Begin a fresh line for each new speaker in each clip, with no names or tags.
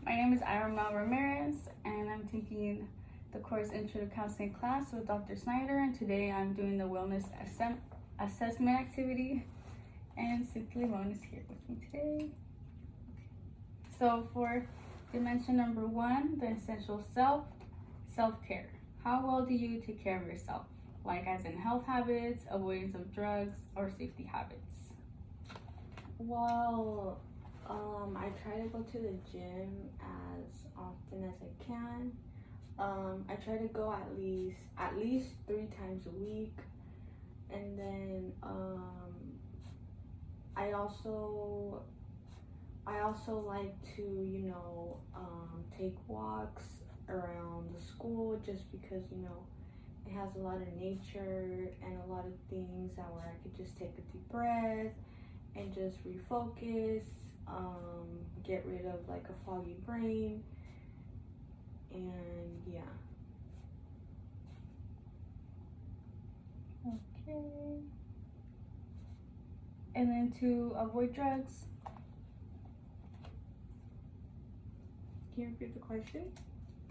My name is Airam Ramirez, and I'm taking the course Intro to Counseling class with Dr. Snyder, and today I'm doing the wellness assessment activity, and Cynthia Limon is here with me today. So for dimension number 1, the essential self-care. How well do you take care of yourself? Like as in health habits, avoidance of drugs, or safety habits?
Well, I try to go to the gym as often as I can. I try to go at least 3 times a week, and then I also like to take walks around the school just because it has a lot of nature and a lot of things that where I could just take a deep breath and just refocus, get rid of like a foggy brain, and yeah.
Okay. And then to avoid drugs?
Can you repeat the question?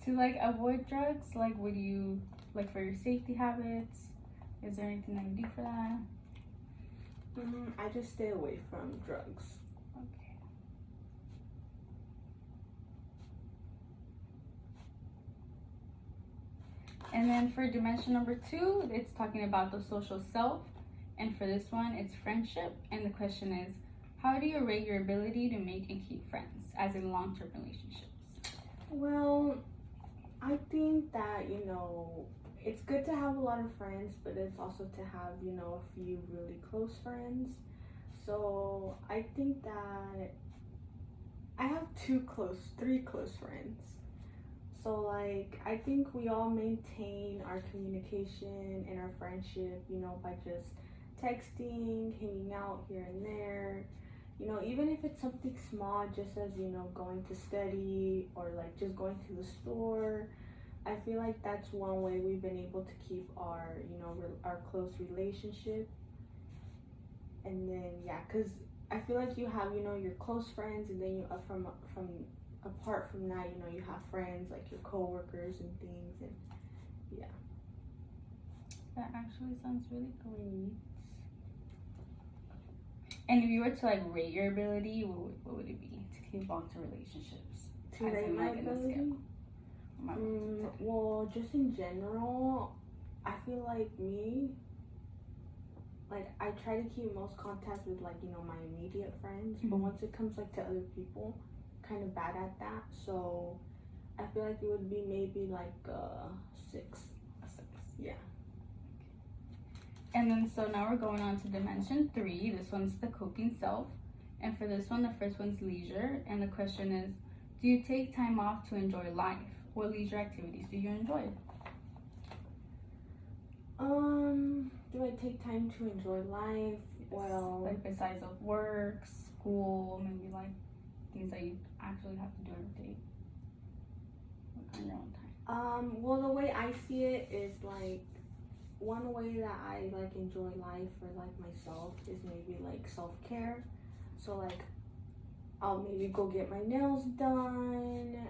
To avoid drugs, would you for your safety habits? Is there anything that you do for that?
I just stay away from drugs.
Okay. And then for dimension number 2, it's talking about the social self. And for this one, it's friendship. And the question is, how do you rate your ability to make and keep friends, as in long-term relationships?
Well, I think that, it's good to have a lot of friends, but it's also to have, a few really close friends. So I think that I have 3 close friends. So I think we all maintain our communication and our friendship, by just texting, hanging out here and there. Even if it's something small, just as, going to study or just going to the store. I feel like that's one way we've been able to keep our, our close relationship. And then, yeah, because I feel like you have, your close friends, and then you from apart from that, you have friends like your coworkers and things, and yeah.
That actually sounds really great. And if you were to rate your ability, what would it be to keep long-term relationships?
To rate my ability? Well, just in general, I feel like me, I try to keep most contact with my immediate friends, but once it comes to other people, kind of bad at that. So I feel like it would be maybe a 6. Yeah.
And then so now we're going on to dimension 3. This one's the coping self. And for this one, the first one's leisure. And the question is, do you take time off to enjoy life? What leisure activities do you enjoy?
Do I take time to enjoy life? Well,
besides of work, school, maybe things that you actually have to do every day on your own time.
Well, the way I see it is one way that I enjoy life for myself is maybe self-care. So I'll maybe go get my nails done.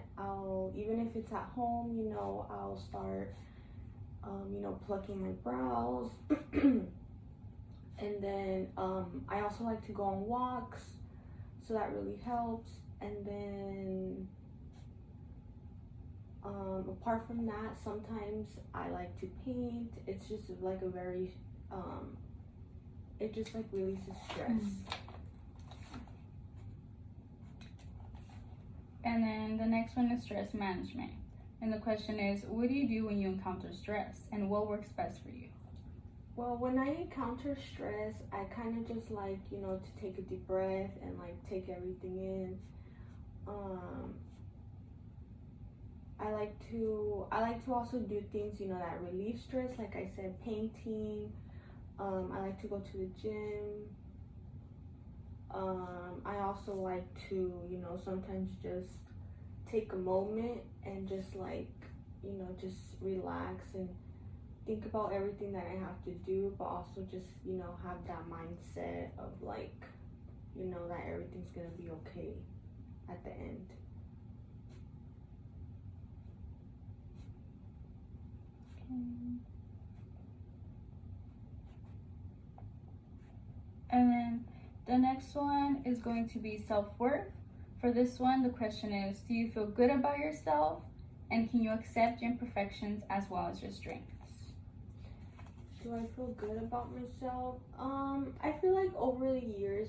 Even if it's at home, I'll start plucking my brows. And then I also like to go on walks, so that really helps. And then apart from that, sometimes I like to paint. It's just a very it just releases stress.
And then the next one is stress management. And the question is, what do you do when you encounter stress, and what works best for you?
Well, when I encounter stress, I kind of just to take a deep breath and take everything in. I like to also do things that relieve stress, like I said, painting. I like to go to the gym. I also like to sometimes just take a moment and just just relax and think about everything that I have to do, but also just have that mindset of that everything's gonna be okay at the end.
The next one is going to be self-worth. For this one, the question is, do you feel good about yourself? And can you accept your imperfections as well as your strengths?
Do I feel good about myself? I feel like over the years,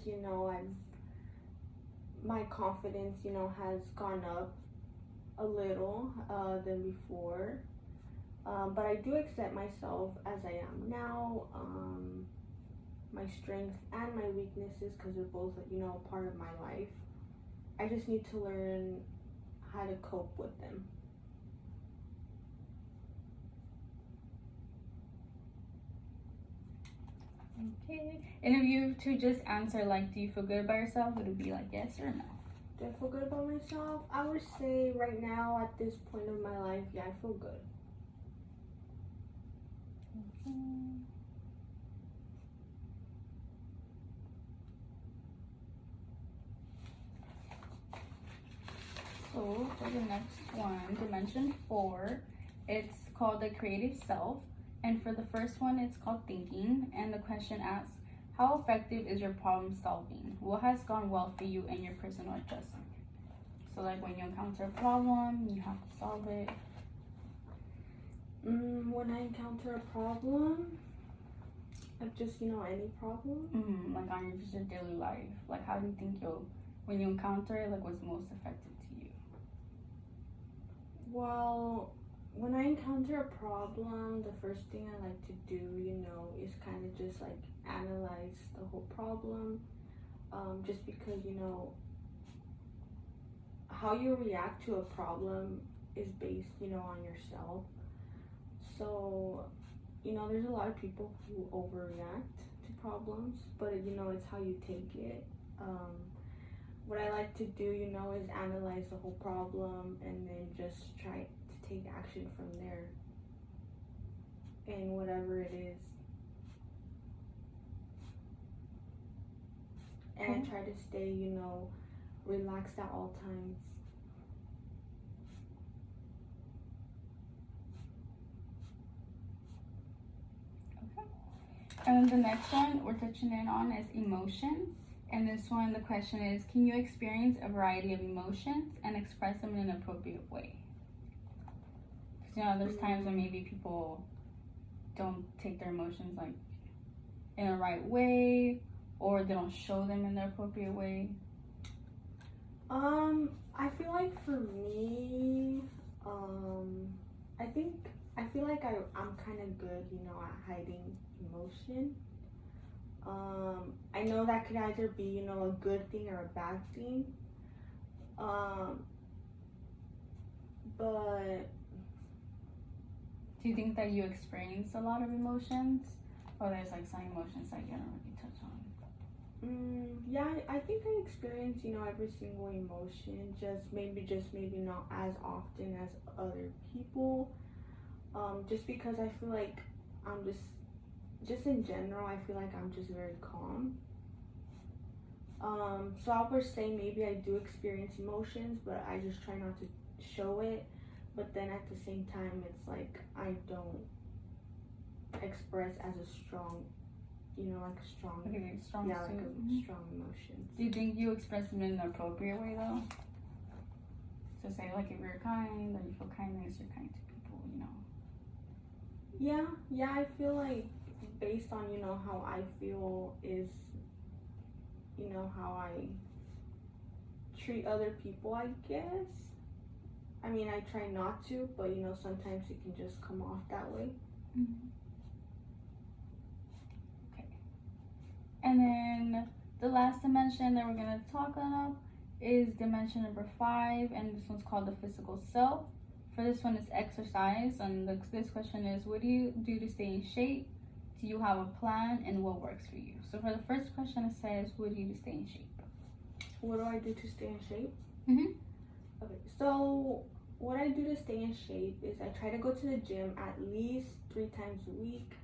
my confidence, has gone up a little than before. But I do accept myself as I am now, my strengths and my weaknesses, because they're both, part of my life. I just need to learn how to cope with them.
Okay. And if you to just answer like, do you feel good about yourself? Would it be like yes or no?
Do I feel good about myself? I would say right now, at this point of my life, yeah, I feel good.
Okay. So for the next one, dimension 4, it's called the creative self. And for the first one, it's called thinking. And the question asks, how effective is your problem solving? What has gone well for you in your personal adjustment? So like when you encounter a problem, you have to solve it.
When I encounter a problem, like just, any problem.
Like on just your daily life. Like how do you think when you encounter it, like what's most effective to you?
Well, when I encounter a problem, the first thing I like to do, is kind of just like analyze the whole problem. Just because, how you react to a problem is based, on yourself. So, there's a lot of people who overreact to problems, but, it's how you take it. What I like to do, is analyze the whole problem and then just try to take action from there in whatever it is. And I try to stay, relaxed at all times.
Okay. And the next one we're touching in on is emotions. And this one, the question is, can you experience a variety of emotions and express them in an appropriate way? Because, there's times when maybe people don't take their emotions, like, in the right way, or they don't show them in the appropriate way.
I feel like for me, I feel like I'm kind of good, at hiding emotion. I know that could either be, a good thing or a bad thing. But
do you think that you experience a lot of emotions, or there's like some emotions that you don't really touch on?
Yeah, I think I experience, every single emotion, just maybe not as often as other people. Just because I feel like I'm just in general, I feel like I'm just very calm. So I would say maybe I do experience emotions, but I just try not to show it. But then at the same time, it's like I don't express as a strong, strong emotions.
Do you think you express them in an appropriate way though? So say like if you're kind, or you feel kindness, you're kind to people,
Yeah, I feel like based on, how I feel is, how I treat other people, I guess. I mean, I try not to, but, sometimes it can just come off that way.
Okay. And then the last dimension that we're going to talk about is dimension number 5, and this one's called the physical self. For this one, it's exercise, and this question is, what do you do to stay in shape? Do you have a plan, and what works for you? So for the first question, it says, what do you do to stay in shape?
What do I do to stay in shape? Okay, so what I do to stay in shape is I try to go to the gym at least 3 times a week.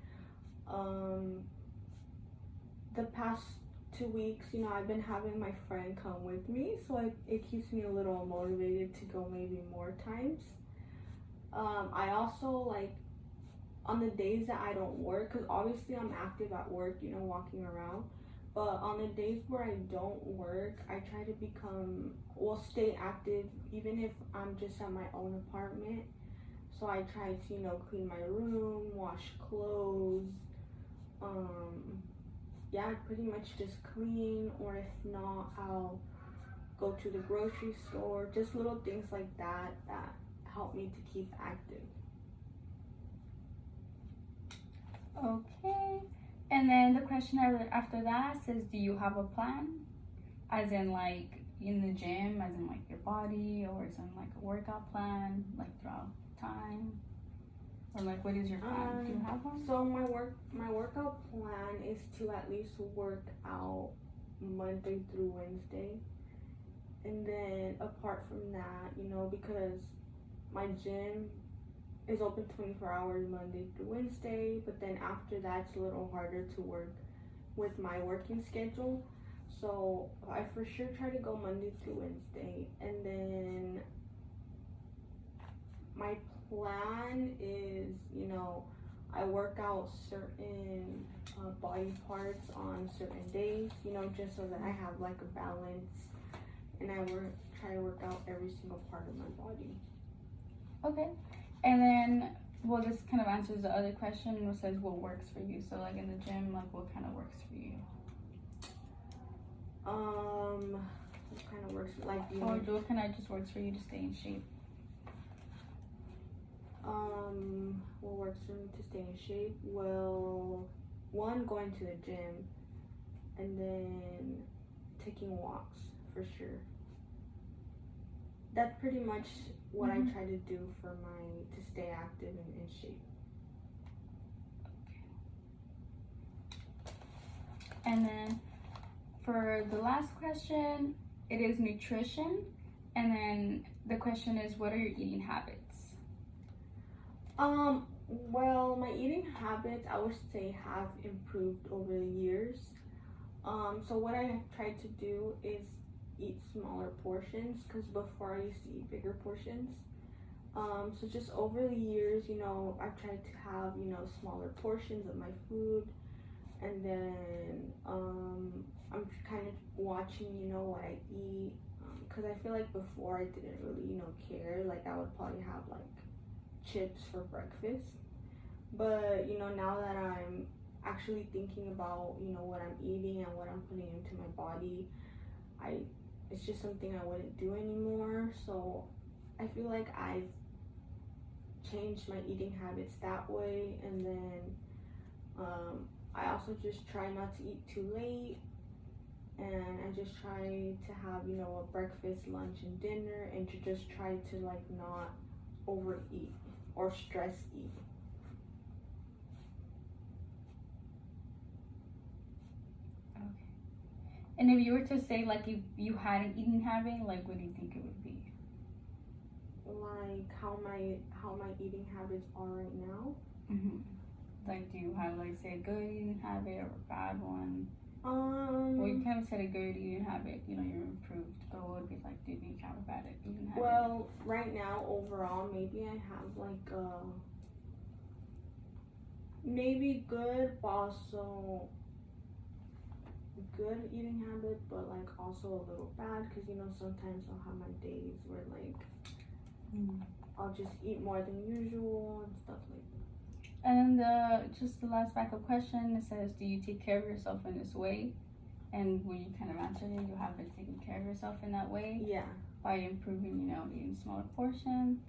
The past 2 weeks, I've been having my friend come with me, so it keeps me a little motivated to go maybe more times. I also, like, on the days that I don't work, because obviously I'm active at work, walking around, But on the days where I don't work, I try to stay active, even if I'm just at my own apartment. So I try to, clean my room, wash clothes, yeah, pretty much just clean, or if not, I'll go to the grocery store, just little things like that help me to keep active.
Okay. And then the question after that says, do you have a plan? As in, like, in the gym, as in, like, your body, or as in, like, a workout plan, like, throughout time? Or, like, what is your plan? Do you have one?
So my workout plan is to at least work out Monday through Wednesday. And then apart from that, because my gym is open 24 hours Monday through Wednesday, but then after that it's a little harder to work with my working schedule. So I for sure try to go Monday through Wednesday. And then my plan is, I work out certain body parts on certain days, just so that I have like a balance, and I try to work out every single part of my body.
Okay. And then, well, this kind of answers the other question. It says what works for you. So, like, in the gym, like, what kind of works for you?
What kind of works? Like,
what kind of just works for you to stay in shape?
What works for me to stay in shape? Well, one, going to the gym, and then taking walks for sure. That's pretty much what I try to do to stay active and in shape.
Okay. And then for the last question, it is nutrition. And then the question is, what are your eating habits?
Well, my eating habits, I would say, have improved over the years. So what I have tried to do is eat smaller portions, because before I used to eat bigger portions. So just over the years, I've tried to have, smaller portions of my food, and then I'm kind of watching, what I eat, because I feel like before I didn't really, care. Like, I would probably have like chips for breakfast, but now that I'm actually thinking about, what I'm eating and what I'm putting into my body, it's just something I wouldn't do anymore. So I feel like I've changed my eating habits that way. And then I also just try not to eat too late, and I just try to have, a breakfast, lunch, and dinner, and to just try to like not overeat or stress eat.
And if you were to say, like, if you had an eating habit, like, what do you think it would be?
Like how my eating habits are right now.
Like, do you have, like, say, a good eating habit or a bad one? Well, you kind of said a good eating habit, you're improved, but what would be like, do you think you have a bad eating habit?
Well, right now, overall, maybe I have like maybe good, but also good eating habit, but like also a little bad, because sometimes I'll have my days where like I'll just eat more than usual and stuff like that.
And just the last backup question, it says, do you take care of yourself in this way? And when you kind of answered it, you have been taking care of yourself in that way.
Yeah.
By improving, eating smaller portions.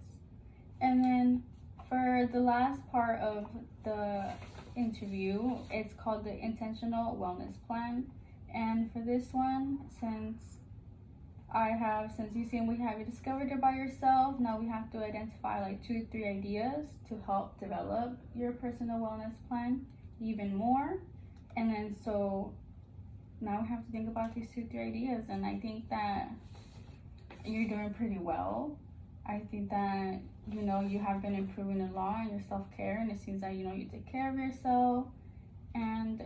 And then for the last part of the interview, it's called the Intentional Wellness Plan. And for this one, since you see we have you discovered it by yourself, now we have to identify like 2 or 3 ideas to help develop your personal wellness plan even more. And then so now we have to think about these 2 or 3 ideas, and I think that you're doing pretty well. I think that you have been improving a lot in your self-care, and it seems that you take care of yourself. And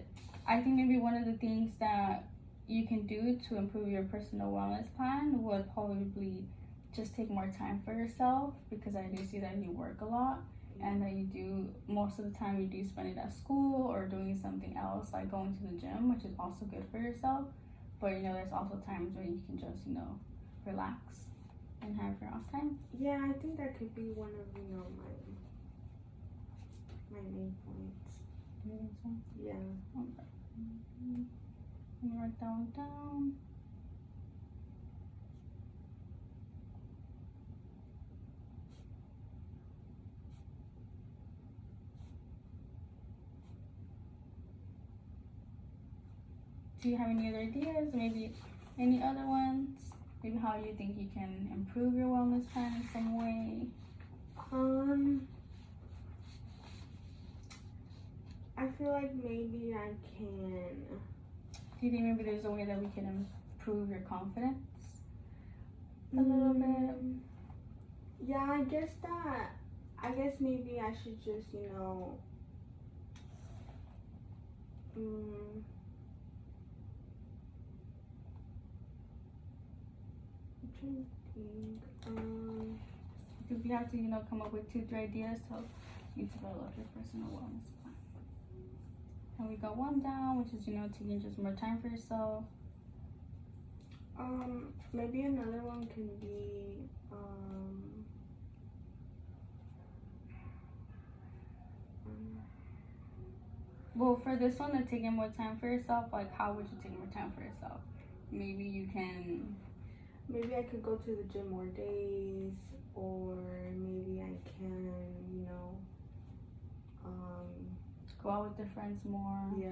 I think maybe one of the things that you can do to improve your personal wellness plan would probably just take more time for yourself, because I do see that you work a lot, and that you do, most of the time you do spend it at school or doing something else, like going to the gym, which is also good for yourself. But there's also times where you can just relax and have your off time.
Yeah, I think that could be one of my main points.
Do you think so?
Yeah.
Okay. Let me write that one down. Do you have any other ideas? Maybe any other ones? Maybe how you think you can improve your wellness plan in some way?
I feel like maybe I can.
Do you think maybe there's a way that we can improve your confidence a little bit?
Yeah, I guess maybe I should just, I'm trying to think.
Because we have to, come up with 2-3 ideas to help you develop your personal wellness plan. And we got one down, which is, taking just more time for yourself.
Maybe another one can be,
well, for this one, of taking more time for yourself, like, how would you take more time for yourself? Maybe you can...
Maybe I could go to the gym more days, or maybe I can,
go out with your friends more.
Yeah.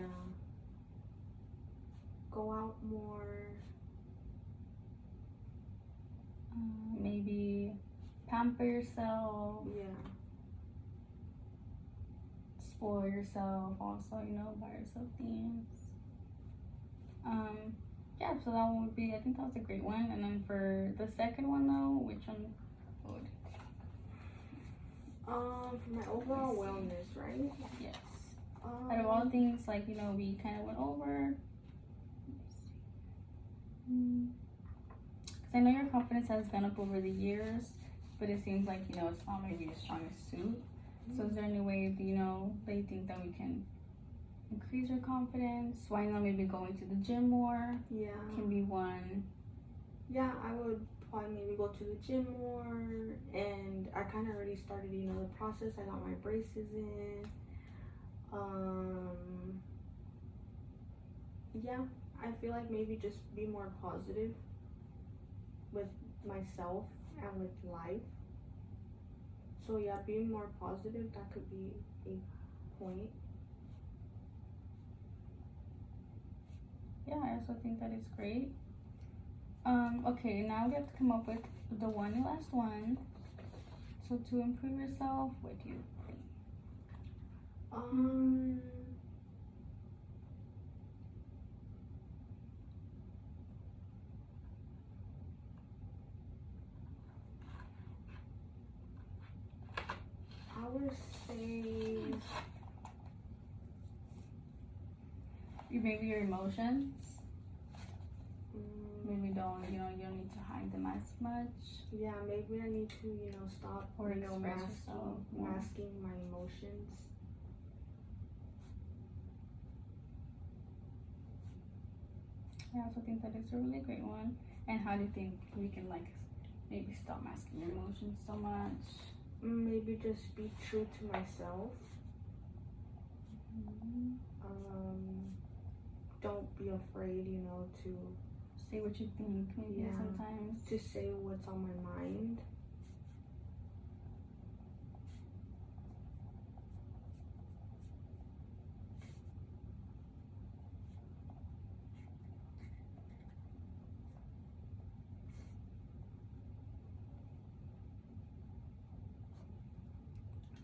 Go out more.
Maybe pamper yourself.
Yeah.
Spoil yourself also, buy yourself things. Yeah, so that one would be, I think that was a great one. And then for the second one though, which one would?
For my overall wellness, right?
Yes. Out of all things, like, we kind of went over. Because I know your confidence has gone up over the years, but it seems like, it's not maybe your strongest suit. So is there any way, that you think that we can increase your confidence? Why not maybe going to the gym more?
Yeah.
Can be one.
Yeah, I would probably maybe go to the gym more, and I kind of already started, the process. I got my braces in. Yeah, I feel like maybe just be more positive with myself and with life. So yeah, being more positive, that could be a point.
Yeah, I also think that is great. Okay, now we have to come up with the last one. So to improve yourself, what do you think?
I would say
maybe your emotions. Maybe you don't need to hide them as much.
Yeah, maybe I need to, stop
or express yourself more.
Masking my emotions.
I also think that is a really great one. And how do you think we can maybe stop masking your emotions so much?
Maybe just be true to myself. Don't be afraid, to
say what you think. Maybe sometimes
to say what's on my mind.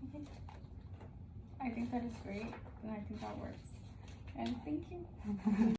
Okay. I think that is great, and I think that works. And thank you.